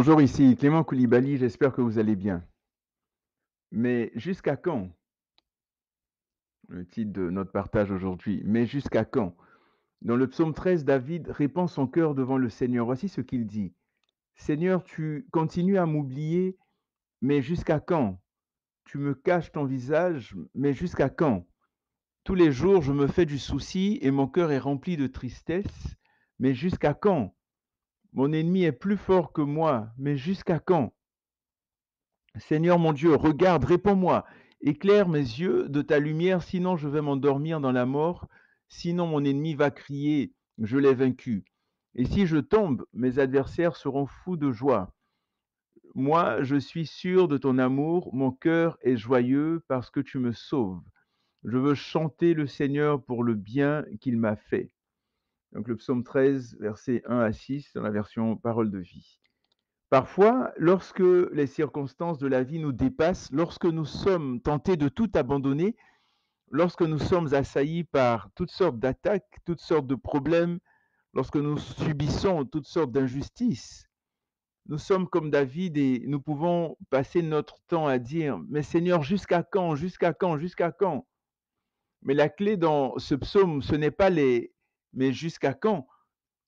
Bonjour, ici Clément Koulibaly, j'espère que vous allez bien. Mais jusqu'à quand? Le titre de notre partage aujourd'hui. Mais jusqu'à quand? Dans le psaume 13, David répand son cœur devant le Seigneur. Voici ce qu'il dit. Seigneur, tu continues à m'oublier, mais jusqu'à quand? Tu me caches ton visage, mais jusqu'à quand? Tous les jours, je me fais du souci et mon cœur est rempli de tristesse, mais jusqu'à quand? Mon ennemi est plus fort que moi, mais jusqu'à quand? Seigneur mon Dieu, regarde, réponds-moi, éclaire mes yeux de ta lumière, sinon je vais m'endormir dans la mort, sinon mon ennemi va crier, je l'ai vaincu. Et si je tombe, mes adversaires seront fous de joie. Moi, je suis sûr de ton amour, mon cœur est joyeux parce que tu me sauves. Je veux chanter le Seigneur pour le bien qu'il m'a fait. Donc le psaume 13, versets 1 à 6, dans la version Parole de vie. Parfois, lorsque les circonstances de la vie nous dépassent, lorsque nous sommes tentés de tout abandonner, lorsque nous sommes assaillis par toutes sortes d'attaques, toutes sortes de problèmes, lorsque nous subissons toutes sortes d'injustices, nous sommes comme David et nous pouvons passer notre temps à dire, mais Seigneur, jusqu'à quand, jusqu'à quand, jusqu'à quand? Mais la clé dans ce psaume, ce n'est pas les mais jusqu'à quand,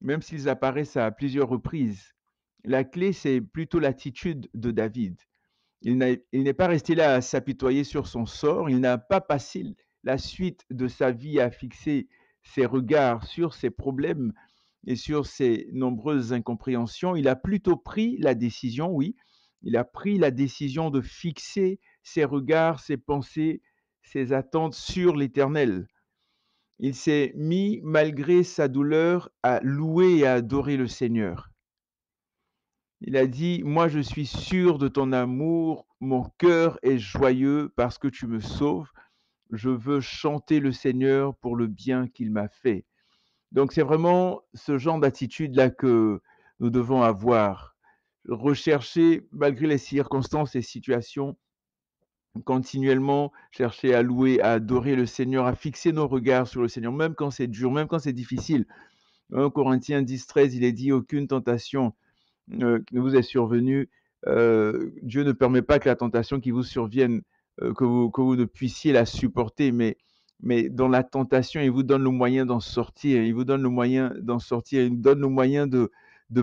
même s'ils apparaissent à plusieurs reprises. La clé, c'est plutôt l'attitude de David. Il n'est pas resté là à s'apitoyer sur son sort, il n'a pas passé la suite de sa vie à fixer ses regards sur ses problèmes et sur ses nombreuses incompréhensions. Il a plutôt pris la décision, oui, il a pris la décision de fixer ses regards, ses pensées, ses attentes sur l'Éternel. Il s'est mis, malgré sa douleur, à louer et à adorer le Seigneur. Il a dit: «Moi, je suis sûr de ton amour, mon cœur est joyeux parce que tu me sauves. Je veux chanter le Seigneur pour le bien qu'il m'a fait». Donc c'est vraiment ce genre d'attitude-là que nous devons avoir. Rechercher, malgré les circonstances et situations, continuellement chercher à louer, à adorer le Seigneur, à fixer nos regards sur le Seigneur, même quand c'est dur, même quand c'est difficile. 1 Corinthiens 10, 13, il est dit: «Aucune tentation qui vous est survenue, Dieu ne permet pas que la tentation qui vous survienne, que vous ne puissiez la supporter, mais dans la tentation, il vous donne le moyen d'en sortir. Il vous donne le moyen d'en sortir. Il nous donne le moyen de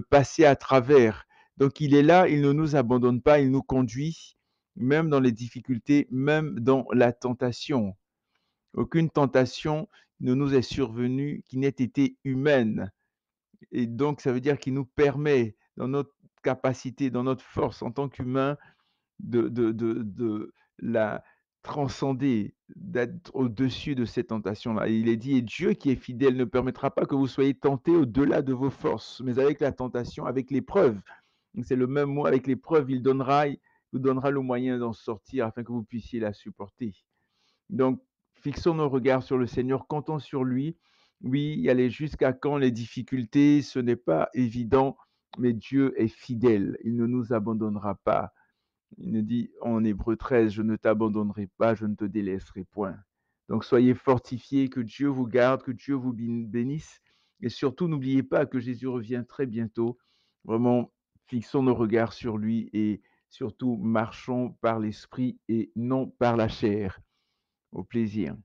passer à travers. Donc il est là, il ne nous abandonne pas, il nous conduit, même dans les difficultés, même dans la tentation. Aucune tentation ne nous est survenue qui n'ait été humaine. Et donc, ça veut dire qu'il nous permet, dans notre capacité, dans notre force en tant qu'humain, de la transcender, d'être au-dessus de ces tentations-là. Et il est dit: «Et Dieu qui est fidèle ne permettra pas que vous soyez tentés au-delà de vos forces, mais avec la tentation, avec l'épreuve». Donc c'est le même mot, avec l'épreuve, il vous donnera le moyen d'en sortir afin que vous puissiez la supporter. Donc, fixons nos regards sur le Seigneur, comptons sur lui. Oui, y aller jusqu'à quand les difficultés, ce n'est pas évident, mais Dieu est fidèle, il ne nous abandonnera pas. Il nous dit en Hébreux 13, je ne t'abandonnerai pas, je ne te délaisserai point. Donc soyez fortifiés, que Dieu vous garde, que Dieu vous bénisse. Et surtout, n'oubliez pas que Jésus revient très bientôt. Vraiment, fixons nos regards sur lui et surtout marchons par l'esprit et non par la chair. Au plaisir.